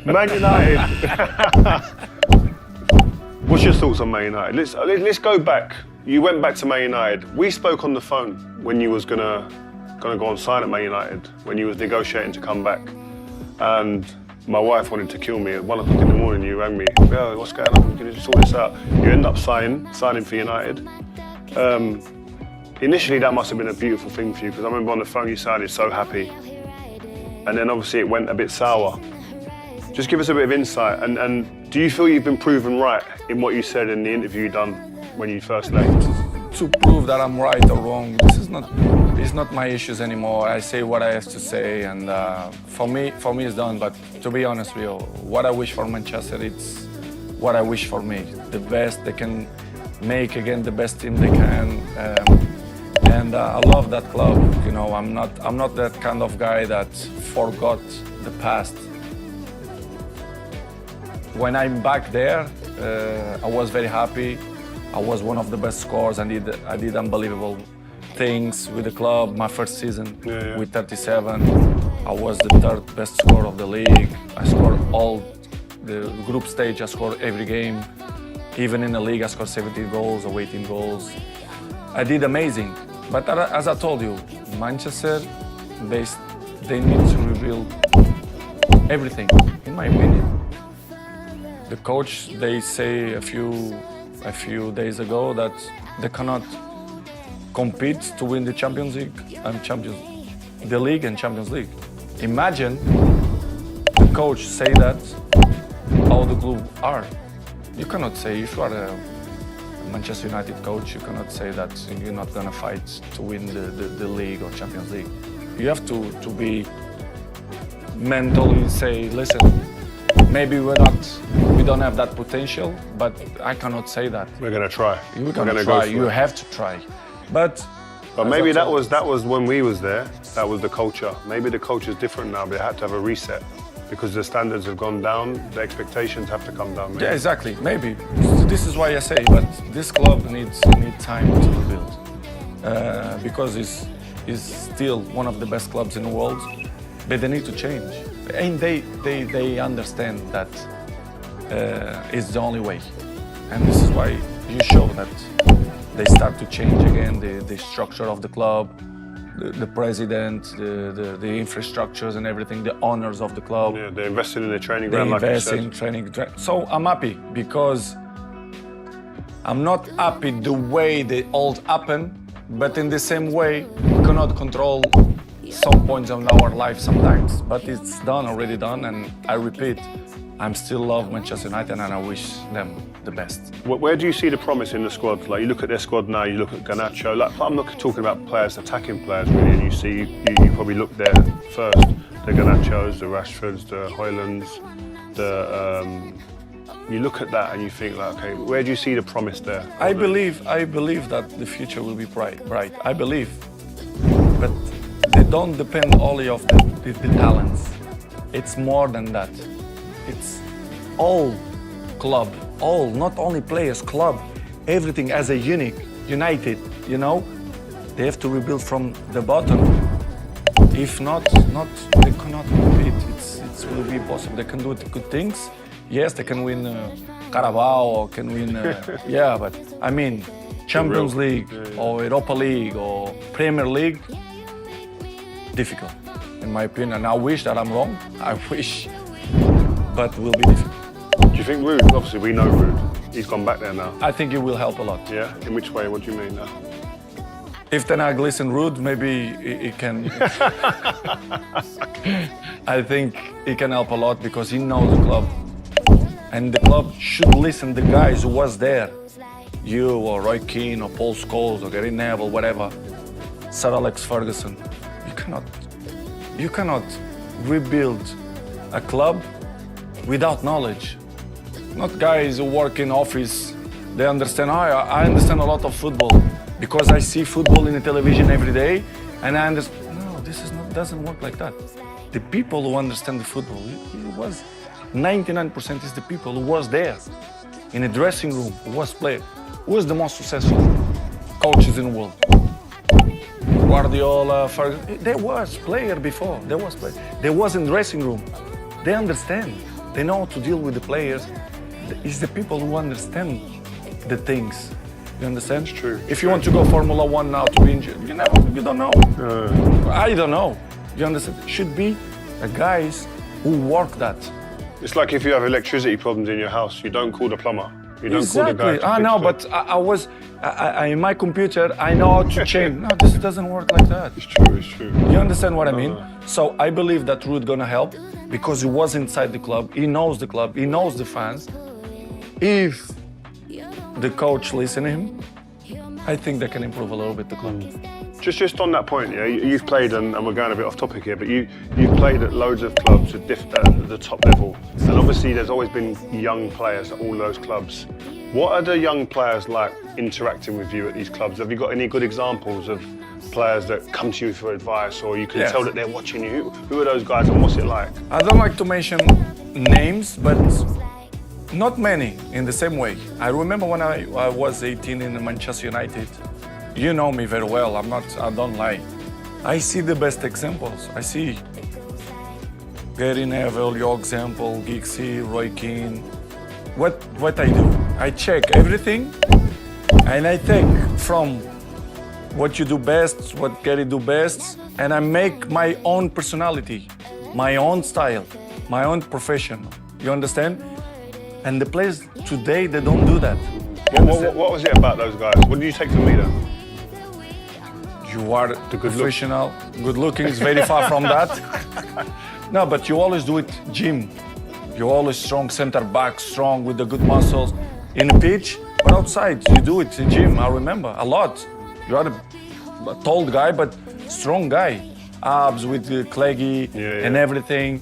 Man United. What's your thoughts on Man United? Let's go back. You went back to Man United. We spoke on the phone when you was gonna go on sign at Man United, when you was negotiating to come back. And my wife wanted to kill me. At 1 o'clock in the morning, you rang me. Well, what's going on? Can you sort this out? You end up signing for United. Initially, that must have been a beautiful thing for you, because I remember on the phone you sounded so happy. And then obviously it went a bit sour. Just give us a bit of insight. And do you feel you've been proven right in what you said in the interview you done when you first left? To prove that I'm right or wrong, it's not my issues anymore. I say what I have to say, and for me it's done. But to be honest with you, what I wish for Manchester, it's what I wish for me. The best they can make, again, the best team they can. And I love that club. You know, I'm not that kind of guy that forgot the past. When I'm back there, I was very happy. I was one of the best scorers. I did unbelievable things with the club. My first season with 37, I was the third best scorer of the league. I scored all the group stage. I scored every game. Even in the league, I scored 17 goals or 18 goals. I did amazing. But as I told you, Manchester, they need to rebuild everything, in my opinion. The coach, they say a few days ago that they cannot compete to win the Champions League and the league and Champions League. Imagine the coach say that how the club are. You cannot say, if you are a Manchester United coach, you cannot say that you're not gonna fight to win the league or Champions League. You have to be mentally say, listen, maybe we don't have that potential, but I cannot say that. We're gonna try. We're gonna try. You have to try. But maybe that was when we was there. That was the culture. Maybe the culture is different now. They had to have a reset because the standards have gone down. The expectations have to come down. Maybe. Yeah, exactly. Maybe this is why I say. But this club needs time to rebuild because it's still one of the best clubs in the world. But they need to change, and they understand that it's the only way. And this is why you show that they start to change again the structure of the club, the president, the infrastructures and everything, the owners of the club. Yeah, they invested in the training ground, like you said. So I'm happy because I'm not happy the way the old happened, but in the same way, we cannot control some points of our life sometimes. But it's already done, and I repeat, I still love Manchester United and I wish them the best. Where do you see the promise in the squad? Like, you look at their squad now, you look at Garnacho. Like, I'm not talking about players, attacking players really, and you see, you probably look there first. The Garnachos, the Rashfords, the Højlunds, you look at that and you think, like, okay, where do you see the promise there? I believe that the future will be bright. I believe, but they don't depend only of the talents. It's more than that. It's all club, all, not only players, club, everything as a united, you know? They have to rebuild from the bottom. If not, they cannot compete. It will be possible. They can do good things. Yes, they can win Carabao or can win, yeah, but I mean, Champions League or Europa League or Premier League, difficult, in my opinion. And I wish that I'm wrong. I wish, but will be difficult. Do you think Ruud, obviously we know Ruud, he's gone back there now. I think it will help a lot. Yeah? In which way? What do you mean now? If Ten Hag listen Ruud, maybe he can. I think he can help a lot because he knows the club. And the club should listen to the guys who was there. You or Roy Keane or Paul Scholes or Gary Neville, whatever. Sir Alex Ferguson. You cannot rebuild a club without knowledge. Not guys who work in office. They understand, I understand a lot of football because I see football in the television every day and I understand. No, doesn't work like that. The people who understand the football, it was 99% is the people who was there in a dressing room, who was player. Who was the most successful coaches in the world? Guardiola, Ferguson. There was player before. There was in dressing room. They understand. they know how to deal with the players. It's the people who understand the things. You understand? It's true. If you want to go Formula One now to be injured, you don't know. I don't know. You understand? It should be the guys who work that. It's like if you have electricity problems in your house, you don't call the plumber. You don't call the guy. I know, but I in my computer, I know how to change. No, this doesn't work like that. It's true, it's true. You understand what I mean? So I believe that Ruud gonna help because he was inside the club. He knows the club. He knows the fans. If the coach listen to him, I think they can improve a little bit the club. Just on that point, yeah, you've played, and we're going a bit off topic here, but you've played at loads of clubs at the top level, and obviously there's always been young players at all those clubs. What are the young players like interacting with you at these clubs? Have you got any good examples of players that come to you for advice, or you can tell that they're watching you? Who are those guys, and what's it like? I don't like to mention names, but not many in the same way. I remember when I was 18 in Manchester United. You know me very well, I don't lie. I see the best examples. I see Gary Neville, your example, Giggsy, Roy Keane. What I do? I check everything and I take from what you do best, what Gary do best, and I make my own personality, my own style, my own profession. You understand? And the players today, they don't do that. What was it about those guys? What did you take from me then? You are the professional, good looking is very far from that. No, but you always do it gym. You're always strong center back, strong with the good muscles. In the pitch, but outside, you do it in gym, I remember, a lot. You are a tall guy, but strong guy. Abs with the cleggy and everything.